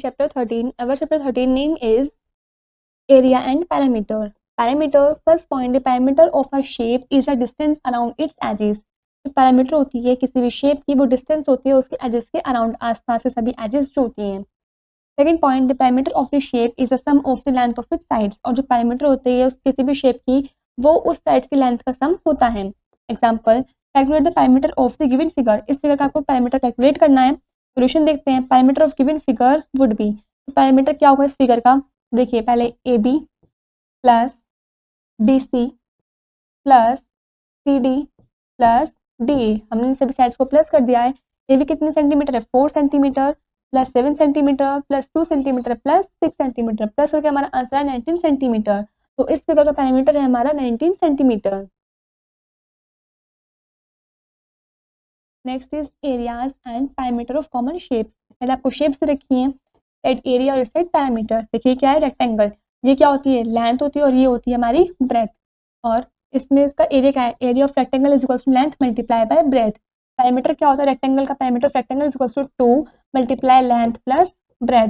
chapter 13. Our chapter 13 name is area and perimeter. Perimeter, first point, the perimeter of a shape is a distance around its edges. जो parameter होती है किसी भी shape की, वो distance होती है उसके एजेस के अराउंड, आसपास के सभी एजेस जो होती हैं. Second point, the parameter of the shape is the sum of the length of its sides. और जो पैरामीटर होती है उस किसी भी शेप की, वो उस साइड की लेंथ का सम होता है. Example, calculate the parameter of the given figure. इस फिगर का आपको पैरामीटर कैलकुलेट करना है. सोल्यूशन देखते हैं. Parameter of given figure would be, parameter क्या होगा इस फिगर का. देखिए पहले A B plus B C plus C D plus D A. हमने इन सभी साइड्स को प्लस कर दिया है. ए बी कितने सेंटीमीटर है, 4 centimetre plus 7 centimetre plus 2 centimetre plus 6 centimetre plus करके हमारा आंसर है 19 सेंटीमीटर. तो इस फिगर का पैरामीटर है हमारा 19 centimetre. Next is areas and parameter of common shapes. पहले आपको शेप्स रखी हैं, सेट एरिया और सेट पैरामीटर. देखिए क्या है, रेक्टेंगल. ये क्या होती है, लेंथ होती है और ये होती है हमारी ब्रेथ. और इसमें इसका एरिया क्या है, area of rectangle is equal to length multiply by breadth. Parameter क्या होता है, रेक्टेंगल का parameter of rectangle is equal to 2 multiply length plus breadth.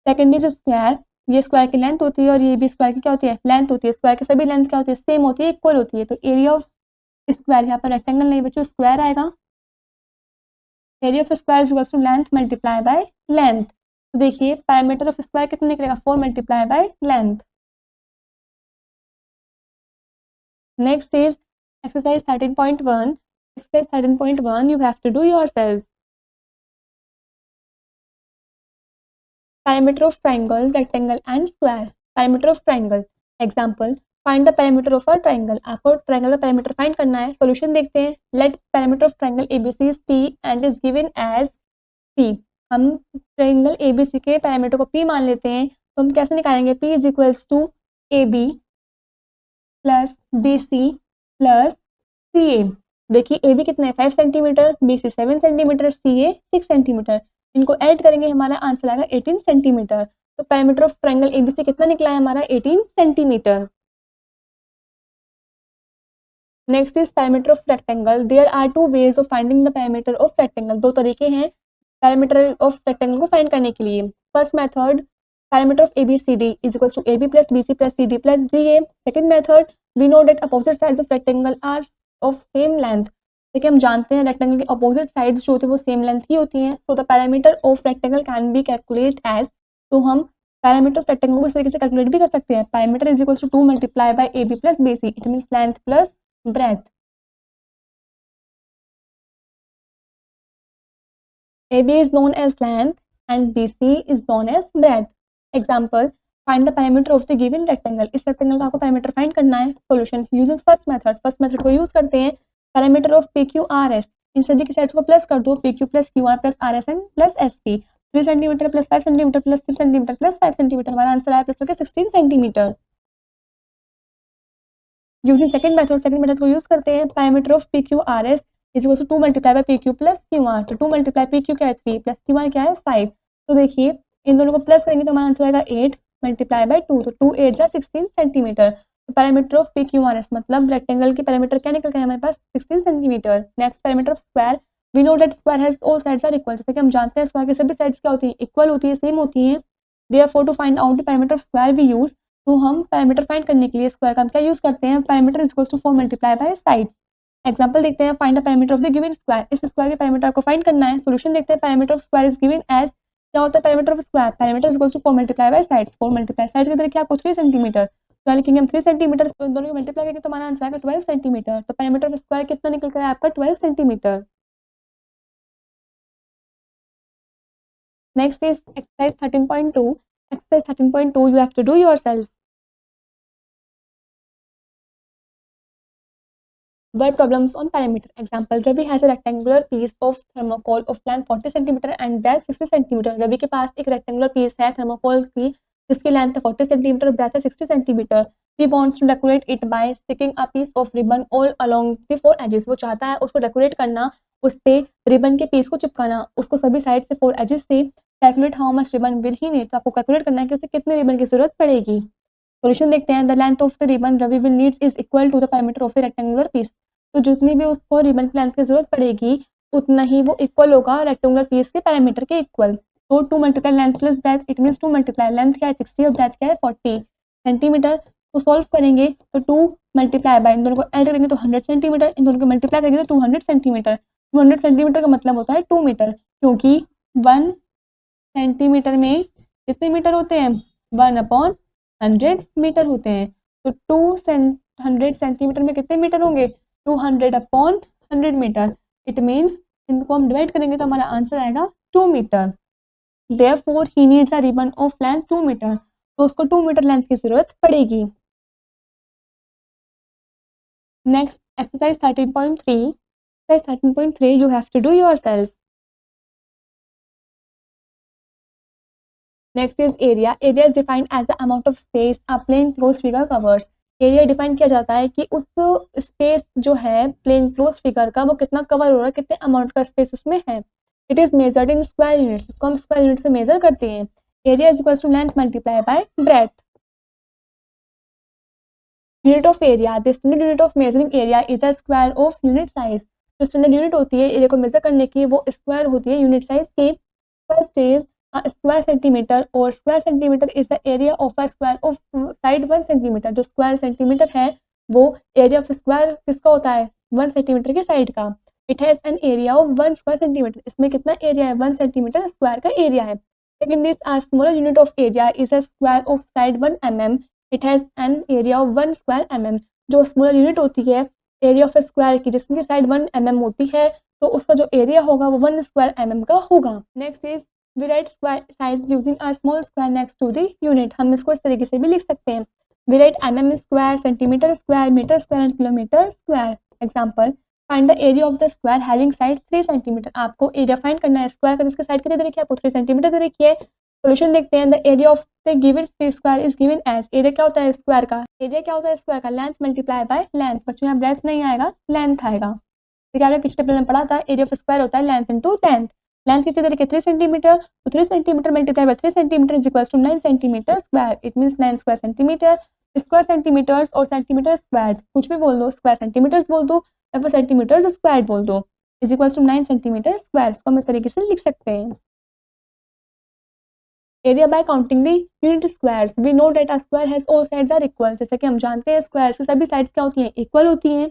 Second is square. ये स्क्वायर की लेंथ होती है और ये भी स्क्वायर की क्या होती है, लेंथ होती है. स्क्वायर की सभी लेंथ क्या होती है, सेम होती है, इक्वल होती है. तो एरिया ऑफ स्क्वायर, यहाँ पर रेक्टेंगल नहीं बच्चों, स्क्वायर आएगा. Area of square is equal to length multiply by length. तो देखिए पैरामीटर ऑफ स्क्वायर कितना निकलेगा, 4 multiply by length. Next is exercise 13.1. exercise 13.1 you have to do yourself. Perimeter of triangle, rectangle and square. Perimeter of triangle. Example, find the perimeter of a triangle. आपको triangle का parameter find करना है. Solution देखते हैं. Let perimeter of triangle ABC is P and is given as P. हम triangle ABC के parameter को P मान लेते हैं. तो हम कैसे निकालेंगे, P is equals to AB plus BC plus CA. देखिए ए बी कितना है, 5 सेंटीमीटर, बी सी 7 सेंटीमीटर, सी ए 6 सेंटीमीटर. इनको ऐड करेंगे हमारा आंसर आएगा 18 सेंटीमीटर. तो पैरामीटर ऑफ ट्रायंगल एबीसी कितना निकला है हमारा, 18 centimetre. Next is parameter of rectangle. There are 2 ways of finding the parameter of rectangle. 2 तरीके हैं पैरामीटर ऑफ रेक्टेंगल को फाइंड करने के लिए. First method, parameter of ABCD is equal to AB plus BC plus CD plus GA. Second method, we know that opposite sides of rectangle are of same length. देखिए हम जानते हैं rectangle के opposite sides जो होती है वो same length ही होती हैं. तो the parameter of rectangle can be calculate as. तो हम पैरामीटर ऑफ रेक्टेंगल को इस तरीके से कैलकुलेट भी कर सकते हैं. Parameter is equal to 2 multiply by AB plus BC. It means length plus breadth. AB is known as length and BC is known as breadth. Example, find the perimeter of the given rectangle. इस rectangle का आपको parameter find करना है. Solution using first method. First method को use करते हैं. Parameter of PQRS. इन सभी के साइड्स को प्लस कर दो. PQ plus QR plus RSN plus SP. 3 centimetre plus 5 centimetre plus 3 centimetre plus 5 centimetre. हमारा आंसर आया प्लस करके 16 सेंटीमीटर. यूजिंग सेकंड मेथड को यूज करते हैं. Parameter of PQRS is equal to 2 multiply by PQ plus QR. तो 2 multiply PQ क्या है 3 plus QR क्या है 5. तो देखिए इन दोनों को प्लस करेंगे तो हमारा आंसर आएगा 8 मल्टीप्लाई बाय 2. तो 2 8 जा 16 सेंटीमीटर. तो पैरामीटर ऑफ PQRS मतलब रेक्टेंगल की पैरामीटर क्या निकल गया हमारे पास, 16 centimetre. Next parameter of square. We know that square has all sides are equal. जैसे कि हम जानते हैं स्क्वायर की सभी साइड्स क्या होती है, इक्वल होती है, सेम होती हैं. Therefore to find out the parameter of square we use. तो हम पैरामीटर फाइंड करने के लिए स्क्वायर का हम क्या यूज करते हैं, parameter is equal to 4 multiply by side. Example देखते हैं. Find the parameter of the given square. इस स्क्वायर के पैरामीटर आपको फाइंड करना है. सॉल्यूशन देखते हैं. Parameter of square is given as, क्या होता है parameter of square, parameter is equal to 4 multiply by side. 4 multiply side किधर क्या आपको 3 सेंटीमीटर. तो लिखेंगे हम 3 सेंटीमीटर. तो इन दोनों को मल्टीप्लाई करेंगे तो हमारा आंसर आएगा 12 सेंटीमीटर. तो पैरामीटर ऑफ स्क्वायर कितना निकल कर आपका 12 centimetre. Next is exercise 13.2. Exercise 13.2 you have to do yourself. Word problems on perimeter. Example, Ravi has a rectangular piece of thermocol of length 40 cm and breadth 60 cm. Ravi के पास एक rectangular piece है thermocol की जिसकी length 40 cm और breath है 60 cm. He wants to decorate it by sticking a piece of ribbon all along the 4 edges. वो चाहता है उसको डेकोरेट करना, उस पे रिबन के पीस को चिपकाना, उसको सभी साइड से 4 एजेस से. Calculate how much ribbon will he need. तो आपको कैलकुलेट करना है कि उसे कितने रिबन की जरूरत पड़ेगी. सॉल्यूशन देखते हैं. The length of the ribbon Ravi will needs is equal to the parameter of the rectangular piece. तो जितनी भी उसको रिबन की लेंथ की जरूरत पड़ेगी उतना ही वो इक्वल होगा रेक्टेंगुलर पीस के पैरामीटर के इक्वल. तो 2 multiply length plus breath, it means 2 multiply length क्या है 60 और ब्रेथ क्या है 40 सेंटीमीटर। तो सॉल्व करेंगे तो 2 मल्टीप्लाई बाय, इन दोनों को ऐड करेंगे तो 100 सेंटीमीटर, इन दोनों को मल्टीप्लाई करेंगे तो 200 सेंटीमीटर। 200 सेंटीमीटर का मतलब होता है 2 मीटर, क्योंकि 1 सेंटीमीटर में कितने मीटर होते हैं 1/100 मीटर होते हैं। तो 200 सेंटीमीटर में कितने मीटर होंगे 200/100 मीटर। इट मीन्स इनको हम डिवाइड करेंगे तो हमारा आंसर आएगा 2 metre. Therefore he needs a ribbon of length 2 metre, तो उसको 2 मीटर लेंथ की जरूरत पड़ेगी। Next exercise 13.3, exercise 13.3 you have to do yourself. Next is area. Area is defined as the amount of space a plain closed figure covers. Area define किया जाता है कि उस स्पेस जो है प्लेन क्लोज फिगर का वो कितना कवर हो रहा है, कितने अमाउंट का स्पेस उसमें है। It is measured in square units, इसको हम स्क्वायर यूनिट से मेजर करते हैं। Area is equal to length multiply by breadth. Unit of area, the standard unit of measuring area is the square of unit size. जो standard unit होती है area को major करने की वो स्क्वायर होती है यूनिट साइज की। फर्स्ट इज स्क्वायर सेंटीमीटर, और square centimetre is the area of a square of side 1 centimetre. जो स्क्वायर सेंटीमीटर है वो एरिया ऑफ स्क्वायर किसका होता है 1 सेंटीमीटर के साइड का। It has an area of 1 square centimetre, इसमें कितना एरिया है 1 सेंटीमीटर स्क्वायर का एरिया है। Second is a smaller unit of area is a square of side 1 mm, it has an area of 1 square mm। जो smaller unit होती है area of square की जिसकी साइड 1 mm होती है तो उसका जो एरिया होगा वो 1 स्क्वायर mm का होगा। Next is we write square size using a small square next to the unit। हम इसको इस तरीके से भी लिख सकते हैं। we write mm square, centimeter square, meter square and kilometer square। example, find the area of the square having side 3 centimeter। आपको एरिया फाइंड करना है स्क्वायर का जिसके साइड कितने दे रखी है आपको 3 सेंटीमीटर दे रखी है। सोल्यूशन देखते हैं। The area of the given square is given as, area क्या होता है स्क्वायर का, एरिया क्या होता है स्क्वायर का लेंथ मल्टीप्लाई बाय लेंथ। बच्चों यहाँ ब्रेथ नहीं आएगा लेंथ आएगा। ठीक है, आपने पिछले पेपर में पढ़ा था एरिया ऑफ स्क्वायर होता है लेंथ इंटू लेंथ। लेंथ कितने तरीके 3 सेंटीमीटर, तो 3 centimetre multiply by 3 centimetre is equal to 9 centimetre square. It means 9 square centimetre. Square centimetres और सेंटीमीटर स्क्वायर कुछ भी बोल दो, स्क्वायर सेंटीमीटर्स बोल दो या फिर सेंटीमीटर्स स्क्वायर बोल दो, is equal to 9 centimetre square. इसको हम इस तरीके से लिख सकते हैं। Area by counting the unit squares, we know that a square has all sides are equal. जैसे कि हम जानते हैं स्क्वायर की सभी साइड्स क्या होती हैं इक्वल होती हैं।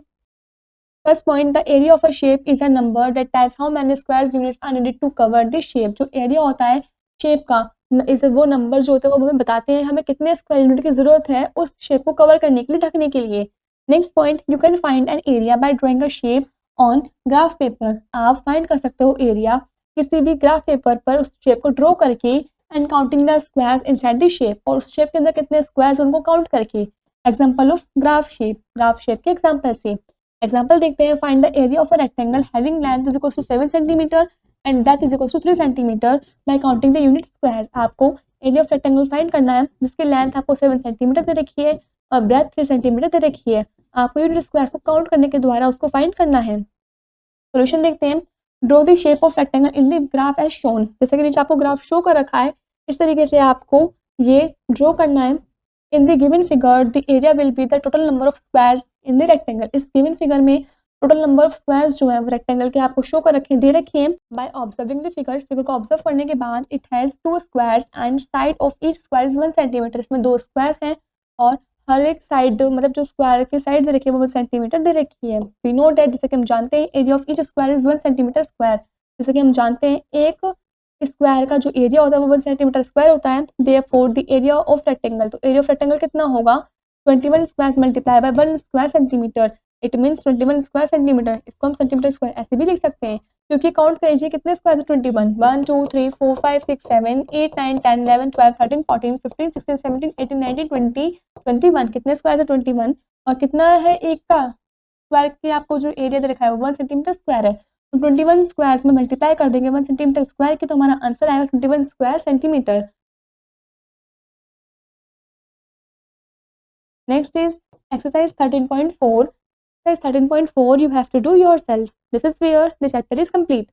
First point, the area of a shape is a number that tells how many squares units are needed to cover the shape. जो एरिया होता है शेप का इस वो नंबर जो होते हैं वो हमें बताते हैं हमें कितने स्क्वायर यूनिट की जरूरत है उस शेप को कवर करने के लिए, ढकने के लिए। Next point, you can find an area by drawing a shape on graph paper. आप फाइंड कर सकते हो एरिया किसी भी ग्राफ पेपर पर उस शेप को ड्रॉ करके and counting the squares inside the shape, और उस शेप के अंदर कितने स्क्वायर्स उनको काउंट करके। Example of graph shape, graph shape के एग्जांपल से एग्जांपल देखते हैं। Find the area of a rectangle having length is equal to 7 centimetre and depth is equal to 3 centimetre by counting the unit squares. आपको area of rectangle find करना है जिसकी length आपको 7 centimetre दे रखी है और ब्रेथ 3 सेंटीमीटर दे रखी है। आपको यूनिट स्क्वायर को काउंट करने के द्वारा उसको फाइंड करना है। सोल्यूशन देखते हैं। Draw the shape of rectangle in the graph as shown. जैसे कि नीचे आपको ग्राफ शो कर रखा है इस तरीके से आपको ये ड्रॉ करना है। In the given figure the area will be the total number of squares in the rectangle. इस गिवन फिगर में टोटल नंबर ऑफ स्क्वायर्स जो है वो रेक्टेंगल के आपको शो कर रखे दे रखे हैं। By observing the figures, figure को ऑब्जर्व करने के बाद it has 2 squares and side of each square is 1 centimetre. इसमें 2 स्क्वायर हैं और हर एक साइड मतलब जो स्क्वायर की साइड दे रखी है वो 1 सेंटीमीटर दे रखी है। वी नो दैट, जैसे कि हम जानते हैं area of each square is 1 centimetre square. जैसे कि हम जानते हैं एक स्क्वायर का जो एरिया होता है वो 1 सेंटीमीटर स्क्वायर होता है। Therefore the area of rectangle, तो एरिया ऑफ रेक्टेंगल कितना होगा 21 square multiply by 1 square centimetre. It means 21 square centimetre. इसको हम सेंटीमीटर स्क्वायर ऐसे भी लिख सकते हैं क्योंकि काउंट करिए कितने स्क्वायर है 21, 1 2 3 4 5 6 7 8 9 10 11 12 13 14 15 16 17 18 19 20 21। कितने स्क्वायर है 21 और कितना है एक का स्क्वायर की आपको जो एरिया दे रखा है वो 1 सेंटीमीटर स्क्वायर है। तो 21 स्क्वायर में मल्टीप्लाई कर देंगे 1 सेंटीमीटर स्क्वायर की तो हमारा आंसर आएगा 21 square centimetre. Next is exercise 13.4। Exercise 13.4 you have to do yourself. This is where the chapter is complete.